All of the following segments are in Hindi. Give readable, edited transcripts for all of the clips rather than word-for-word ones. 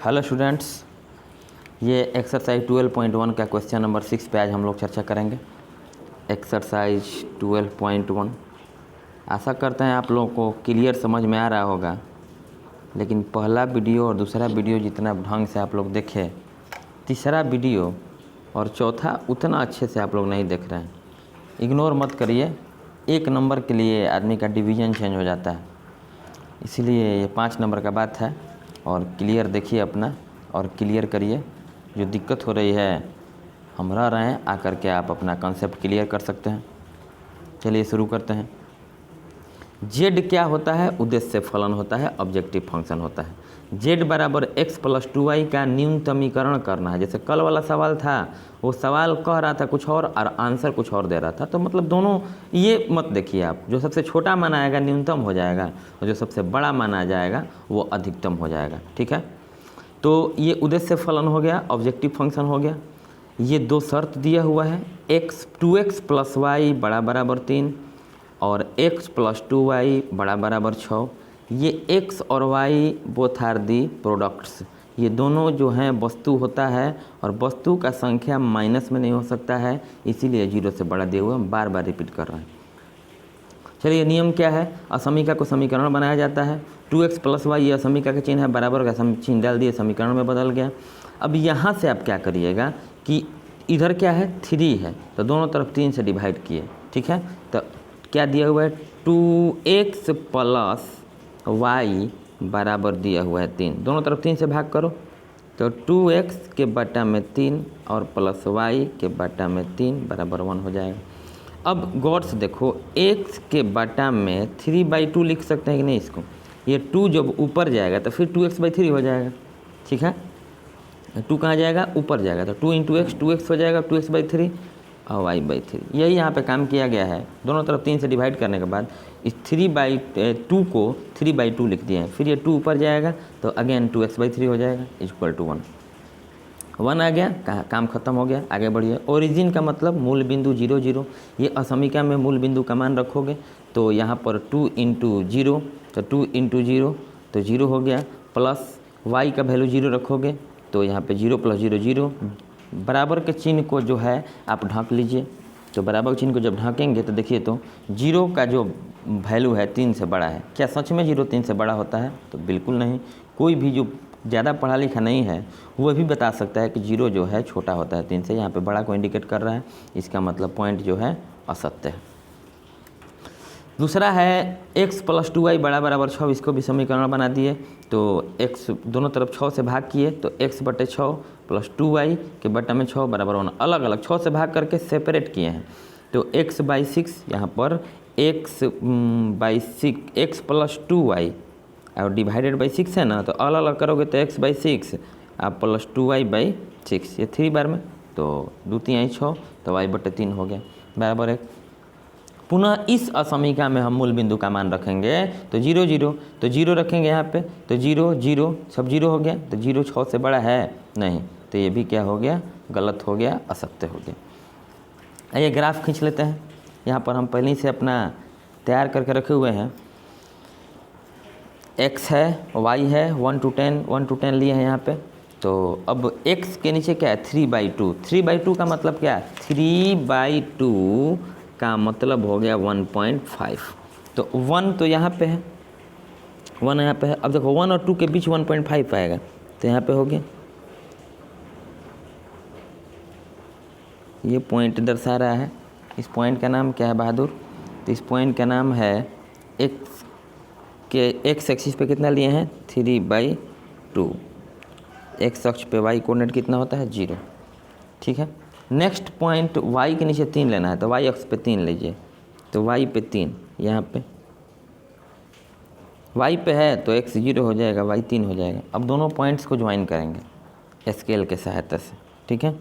हेलो स्टूडेंट्स, ये एक्सरसाइज 12.1 का क्वेश्चन नंबर 6 पे आज हम लोग चर्चा करेंगे। एक्सरसाइज 12.1 आशा करते हैं आप लोगों को क्लियर समझ में आ रहा होगा, लेकिन पहला वीडियो और दूसरा वीडियो जितना ढंग से आप लोग देखे, तीसरा वीडियो और चौथा उतना अच्छे से आप लोग नहीं देख रहे हैं। इग्नोर मत करिए, एक नंबर के लिए आदमी का डिवीज़न चेंज हो जाता है, इसीलिए ये 5 नंबर का बात है। और क्लियर देखिए अपना और क्लियर करिए। जो दिक्कत हो रही है हम रह रहे हैं, आकर के आप अपना कॉन्सेप्ट क्लियर कर सकते हैं। चलिए शुरू करते हैं। जेड क्या होता है? उद्देश्य फलन होता है, ऑब्जेक्टिव फंक्शन होता है। जेड बराबर एक्स प्लस 2y का न्यूनतमीकरण करना है। जैसे कल वाला सवाल था, वो सवाल कह रहा था कुछ और आंसर कुछ और दे रहा था, तो मतलब दोनों ये मत देखिए आप। जो सबसे छोटा माना आएगा न्यूनतम हो जाएगा, और जो सबसे बड़ा माना जाएगा वो अधिकतम हो जाएगा। ठीक है, तो ये उद्देश्य फलन हो गया, ऑब्जेक्टिव फंक्शन हो गया। ये दो शर्त दिया हुआ है, x 2x प्लस वाई बराबर 3 और x प्लस 2y बराबर 6। ये x और y both are the products, ये दोनों जो हैं वस्तु होता है, और वस्तु का संख्या माइनस में नहीं हो सकता है, इसीलिए 0 से बड़ा दिए हुए हम बार बार रिपीट कर रहे हैं। चलिए, नियम क्या है? असमीका को समीकरण बनाया जाता है। 2x प्लस वाई ये असमीका का चिन्ह है, बराबर का चिन्ह डाल दिए, समीकरण में बदल गया। अब यहाँ से आप क्या करिएगा कि इधर क्या है? 3 है, तो दोनों तरफ 3 से डिवाइड किए। ठीक है, तो क्या दिया हुआ है? 2x प्लस वाई बराबर दिया हुआ है 3, दोनों तरफ 3 से भाग करो, तो 2x के बटा में 3 और प्लस y के बटा में 3 बराबर 1 हो जाएगा। अब गौर से देखो, x के बटा में 3/2 लिख सकते हैं कि नहीं इसको? ये 2 जब ऊपर जाएगा तो फिर 2x/3 हो जाएगा। ठीक है, 2 कहाँ जाएगा? ऊपर जाएगा, तो 2 × x 2x हो जाएगा, 2x/3 और y/3। यही यहाँ पे काम किया गया है। दोनों तरफ 3 से डिवाइड करने के बाद इस 3/2 को 3/2 लिख दिए हैं। फिर ये 2 ऊपर जाएगा तो अगेन 2x/3 हो जाएगा, इक्वल टू 1 आ गया। काम खत्म हो गया, आगे बढ़िए। ओरिजिन का मतलब मूल बिंदु 0 0। ये असमीका में मूल बिंदु का मान रखोगे तो यहाँ पर 2 × 0, तो 2 × 0 तो 0 हो गया, प्लस y का वैल्यू 0 रखोगे तो यहाँ पे 0 + 0 0। बराबर के चिन्ह को जो है आप ढक लीजिए, तो बराबर चिन्ह को जब ढकेंगे तो देखिए, तो 0 का जो वैल्यू है 3 से बड़ा है। क्या सच में 0 3 से बड़ा होता है? तो बिल्कुल नहीं। कोई भी जो ज़्यादा पढ़ा लिखा नहीं है वो भी बता सकता है कि 0 जो है छोटा होता है 3 से। यहाँ पे बड़ा को इंडिकेट कर रहा है, इसका मतलब पॉइंट जो है असत्य है। दूसरा है x प्लस 2y बराबर 6, इसको भी समीकरण बना दिए। तो x दोनों तरफ 6 से भाग किए, तो x/6 प्लस 2y के बटा में 6 बराबर 1। अलग अलग 6 से भाग करके सेपरेट किए हैं, तो x/6 यहाँ पर x प्लस 2y और डिवाइडेड बाई 6 है ना, तो अलग अलग करोगे तो x/6 आप प्लस 2y/6, ये 3 बार में, तो 2 3 6, तो y/3 हो गया बराबर 1। पुनः इस असमीका में हम मूल बिंदु का मान रखेंगे, तो 0 0, तो 0 रखेंगे यहाँ पे, तो 0 0 सब 0 हो गया, तो 0 6 से बड़ा है नहीं, तो ये भी क्या हो गया? गलत हो गया, असत्य हो गया। आइए ग्राफ खींच लेते हैं। यहाँ पर हम पहले से अपना तैयार करके रखे हुए हैं। x है, y है, 1 to 10 लिए हैं यहाँ पे। तो अब x के नीचे क्या है? 3/2। 3/2 का मतलब क्या है? 3/2 का मतलब हो गया 1.5। तो 1 तो यहाँ पे है, 1 यहाँ पे है। अब देखो 1 और 2 के बीच 1.5 आएगा, तो यहाँ पे हो गया। ये पॉइंट दर्शा रहा है। इस पॉइंट का नाम क्या है बहादुर? तो इस पॉइंट का नाम है x के x एक्सिस पे कितना लिए हैं? 3/2। x अक्ष पे y कोऑर्डिनेट कितना होता है? 0। ठीक है, नेक्स्ट पॉइंट y के नीचे 3 लेना है, तो y अक्ष पे 3 लीजिए, तो y पे 3, यहाँ पे y पे है तो x 0 हो जाएगा, y 3 हो जाएगा। अब दोनों पॉइंट्स को ज्वाइन करेंगे स्केल के सहायता से। ठीक है,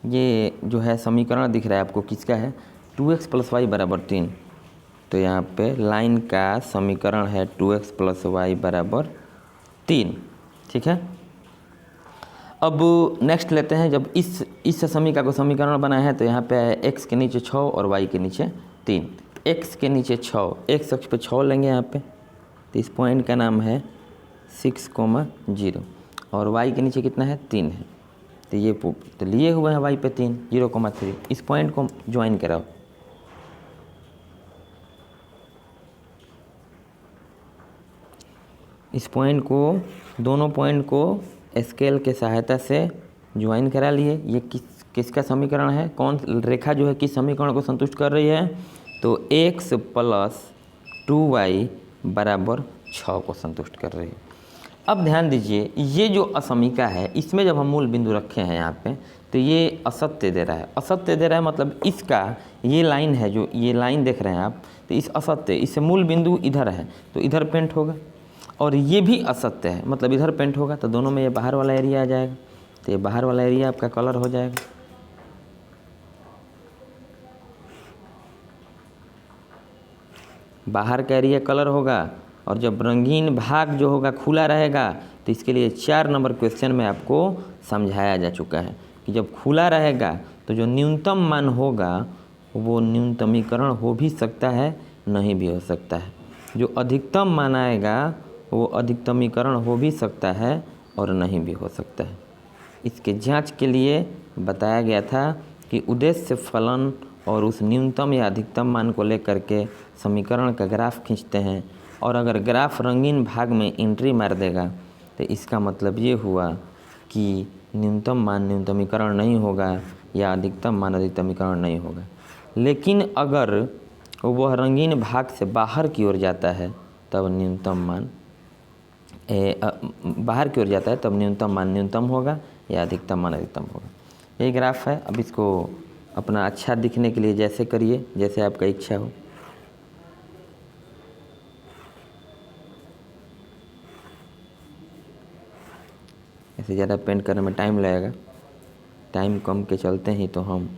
ये जो है समीकरण दिख रहा है आपको, किसका है? 2x प्लस वाई बराबर 3। तो यहाँ पे लाइन का समीकरण है 2x प्लस वाई बराबर 3। ठीक है, अब नेक्स्ट लेते हैं, जब इस समीकरण को समीकरण बनाया है तो यहाँ पे x के नीचे 6 और y के नीचे 3। x के नीचे 6, x अक्ष पे 6 लेंगे यहाँ पे, तो इस पॉइंट का नाम है 6,0 और y के नीचे कितना है 3 है, तो ये तो लिए हुए हैं y पे 3, 0,3। इस पॉइंट को ज्वाइन कराओ, इस पॉइंट को, दोनों पॉइंट को स्केल के सहायता से ज्वाइन करा लिए। ये किसका समीकरण है, कौन रेखा जो है किस समीकरण को संतुष्ट कर रही है, तो x + 2y = 6 को संतुष्ट कर रही है। अब ध्यान दीजिए, ये जो असमीका है इसमें जब हम मूल बिंदु रखे हैं यहाँ पे, तो ये असत्य दे रहा है। असत्य दे रहा है मतलब इसका ये लाइन है, जो ये लाइन देख रहे हैं आप, तो इस असत्य, इससे मूल बिंदु इधर है तो इधर पेंट होगा, और ये भी असत्य है मतलब इधर पेंट होगा, तो दोनों में ये बाहर वाला एरिया आ जाएगा, तो ये बाहर वाला एरिया आपका कलर हो जाएगा। बाहर का एरिया कलर होगा, और जब रंगीन भाग जो होगा खुला रहेगा, तो इसके लिए 4 नंबर क्वेश्चन में आपको समझाया जा चुका है कि जब खुला रहेगा तो जो न्यूनतम मान होगा वो न्यूनतमीकरण हो भी सकता है, नहीं भी हो सकता है। जो अधिकतम मान आएगा वो अधिकतमीकरण हो भी सकता है और नहीं भी हो सकता है। इसके जांच के लिए बताया गया था कि उद्देश्य फलन और उस न्यूनतम या अधिकतम मान को लेकर के समीकरण का ग्राफ खींचते हैं, और अगर ग्राफ रंगीन भाग में एंट्री मार देगा तो इसका मतलब ये हुआ कि न्यूनतम मान न्यूनतमीकरण नहीं होगा या अधिकतम मान अधिकतमीकरण नहीं होगा। लेकिन अगर वह रंगीन भाग से बाहर की ओर जाता है तब न्यूनतम मान बाहर की ओर जाता है तब न्यूनतम मान न्यूनतम होगा या अधिकतम मान अधिकतम होगा। यही ग्राफ है। अब इसको अपना अच्छा दिखने के लिए जैसे करिए जैसे आपका इच्छा हो। ऐसे ज़्यादा पेंट करने में टाइम लगेगा, टाइम कम के चलते ही तो हम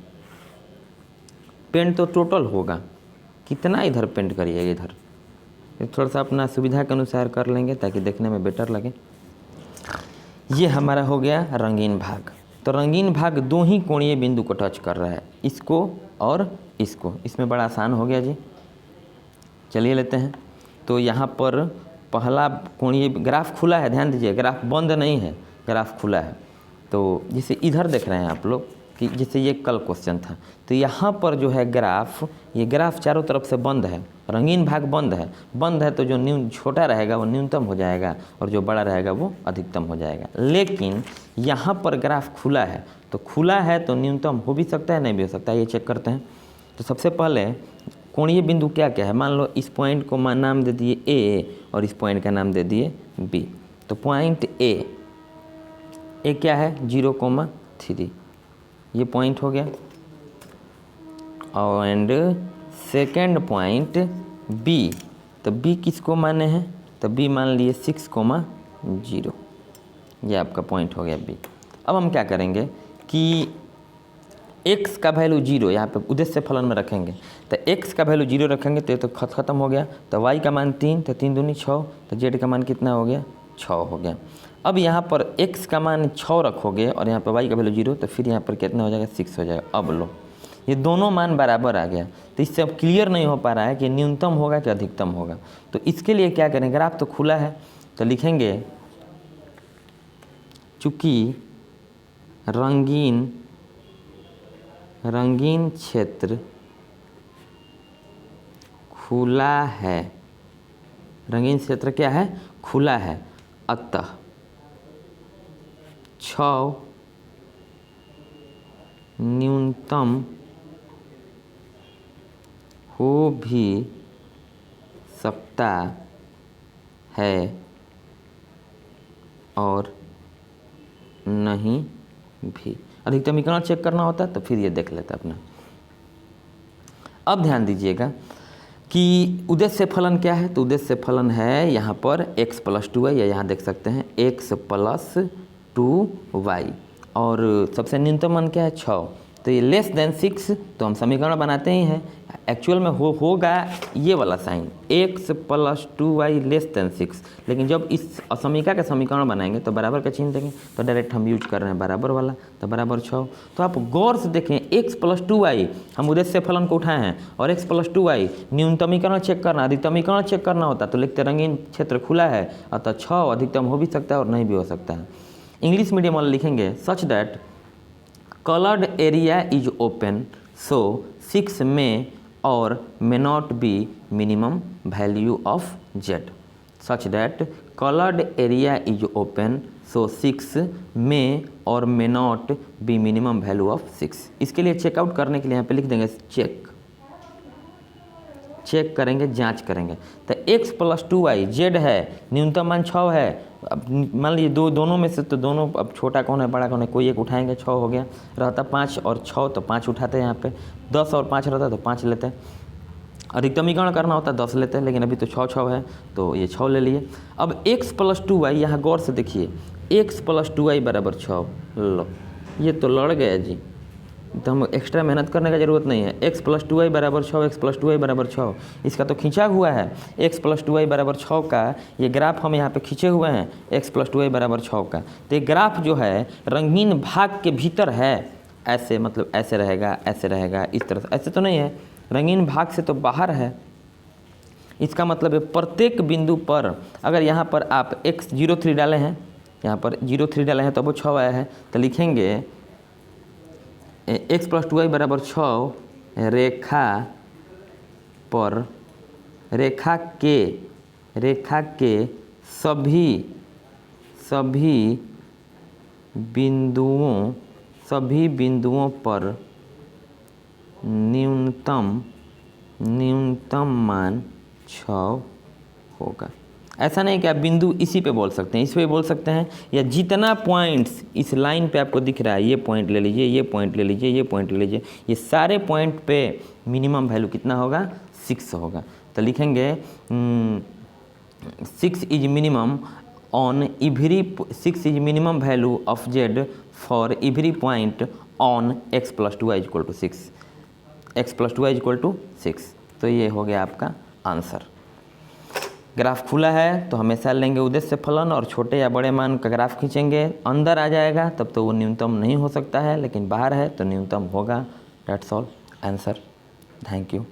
पेंट तो टोटल होगा, कितना इधर पेंट करिए, इधर थोड़ा सा अपना सुविधा के अनुसार कर लेंगे ताकि देखने में बेटर लगे। ये हमारा हो गया रंगीन भाग। तो रंगीन भाग दो ही कोणीय बिंदु को टच कर रहा है, इसको और इसको। इसमें बड़ा आसान हो गया जी। चलिए लेते हैं। तो यहाँ पर पहला कोणीय ग्राफ खुला है, ध्यान दीजिए ग्राफ बंद नहीं है, ग्राफ खुला है। तो जैसे इधर देख रहे हैं आप लोग कि जैसे ये कल क्वेश्चन था, तो यहाँ पर जो है ग्राफ, ये ग्राफ चारों तरफ से बंद है, रंगीन भाग बंद है तो जो छोटा रहेगा वो न्यूनतम हो जाएगा और जो बड़ा रहेगा वो अधिकतम हो जाएगा। लेकिन यहाँ पर ग्राफ खुला है, तो खुला है तो न्यूनतम हो भी सकता है, नहीं भी हो सकता है, ये चेक करते हैं। तो सबसे पहले कोणीय बिंदु क्या क्या है, मान लो इस पॉइंट को नाम दे दिए ए और इस पॉइंट का नाम दे दिए बी। तो पॉइंट ए क्या है 0,3, ये पॉइंट हो गया। और एंड सेकेंड पॉइंट बी, तो बी किसको माने हैं, तो बी मान लिए 6,0, ये आपका पॉइंट हो गया बी। अब हम क्या करेंगे कि x का वैल्यू 0 यहाँ पे उद्देश्य फलन में रखेंगे, तो x का वैल्यू 0 रखेंगे तो ये तो खत्म हो गया। तो y का मान 3, तो 3 दूनी 6, तो z का मान कितना हो गया 6 हो गया। अब यहाँ पर x का मान 6 रखोगे और यहाँ पर y का वैल्यू 0, तो फिर यहाँ पर कितना हो जाएगा 6 हो जाएगा। अब लो ये दोनों मान बराबर आ गया, तो इससे अब क्लियर नहीं हो पा रहा है कि न्यूनतम होगा कि अधिकतम होगा। तो इसके लिए क्या करेंगे, ग्राफ तो खुला है तो लिखेंगे चूँकि रंगीन क्षेत्र खुला है, रंगीन क्षेत्र क्या है खुला है, अतः 6 न्यूनतम हो भी सकता है और नहीं भी। अधिकतमीकरण चेक करना होता है तो फिर ये देख लेता अपना। अब ध्यान दीजिएगा कि उद्देश्य फलन क्या है, तो उद्देश्य फलन है यहाँ पर x + 2y, या यहाँ देख सकते हैं x + 2y, और सबसे न्यूनतम मान क्या है 6, तो ये लेस देन 6 तो हम समीकरण बनाते ही हैं, एक्चुअल में होगा ये वाला sign x + 2y less than 6, लेकिन जब इस असमीका का समीकरण बनाएंगे तो बराबर का चिन्ह देंगे, तो डायरेक्ट हम यूज कर रहे हैं बराबर वाला, तो बराबर 6। तो आप गौर से देखें x + 2y हम उद्देश्य फलन को उठाए हैं, और x + 2y न्यूनतमीकरण चेक करना, अधिकतमीकरण चेक करना होता तो लिखते रंगीन क्षेत्र खुला है, अतः 6 अधिकतम हो भी सकता है और नहीं भी हो सकता है। इंग्लिश मीडियम वाले लिखेंगे such that colored area is open, so 6 may or may not be minimum value of z. Such that colored area is open, so 6 may or may not be minimum value of 6. इसके लिए चेकआउट करने के लिए यहाँ पे लिख देंगे चेक करेंगे, जांच करेंगे। तो x + 2y z है, न्यूनतम मान 6 है। अब मान लीजिए दोनों में से तो दोनों, अब छोटा कौन है बड़ा कौन है, कोई एक उठाएंगे, 6 हो गया, रहता 5 और 6 तो 5 उठाते हैं यहाँ पे, 10 और 5 रहता तो 5 लेते हैं, अधिकतमीकरण करना होता है 10 लेते हैं, लेकिन अभी तो 6 है तो ये 6 ले लिए। अब x + 2y यहाँ गौर से देखिए, x + 2y = 6, लो ये तो लड़ गया जी, तो हम एक्स्ट्रा मेहनत करने का ज़रूरत नहीं है। x + 2y = 6, x + 2y = 6, इसका तो खींचा हुआ है, x + 2y = 6 का ये ग्राफ हम यहाँ पे खींचे हुए हैं, x + 2y = 6 का। तो ये ग्राफ जो है रंगीन भाग के भीतर है, ऐसे मतलब ऐसे रहेगा, ऐसे रहेगा, इस तरह से, ऐसे तो नहीं है, रंगीन भाग से तो बाहर है। इसका मतलब है प्रत्येक बिंदु पर अगर यहाँ पर आप x03 डाले हैं, यहाँ पर 03 डाले हैं तो वो 6 आया है, तो लिखेंगे x + 2y = 6 रेखा के सभी बिंदुओं पर न्यूनतम मान 6 होगा। ऐसा नहीं कि आप बिंदु इसी पे बोल सकते हैं, इस पे बोल सकते हैं, या जितना पॉइंट्स इस लाइन पे आपको दिख रहा है, ये पॉइंट ले लीजिए, ये पॉइंट ले लीजिए, ये पॉइंट ले लीजिए, ये सारे पॉइंट पे मिनिमम वैल्यू कितना होगा, 6 होगा। तो लिखेंगे 6 is minimum value of z for every point on x + 2y = 6, x + 2y = 6। तो ये हो गया आपका आंसर। ग्राफ खुला है तो हमेशा लेंगे उद्देश्य फलन, और छोटे या बड़े मान का ग्राफ खींचेंगे, अंदर आ जाएगा तब तो वो न्यूनतम नहीं हो सकता है, लेकिन बाहर है तो न्यूनतम होगा। That's all answer. Thank you.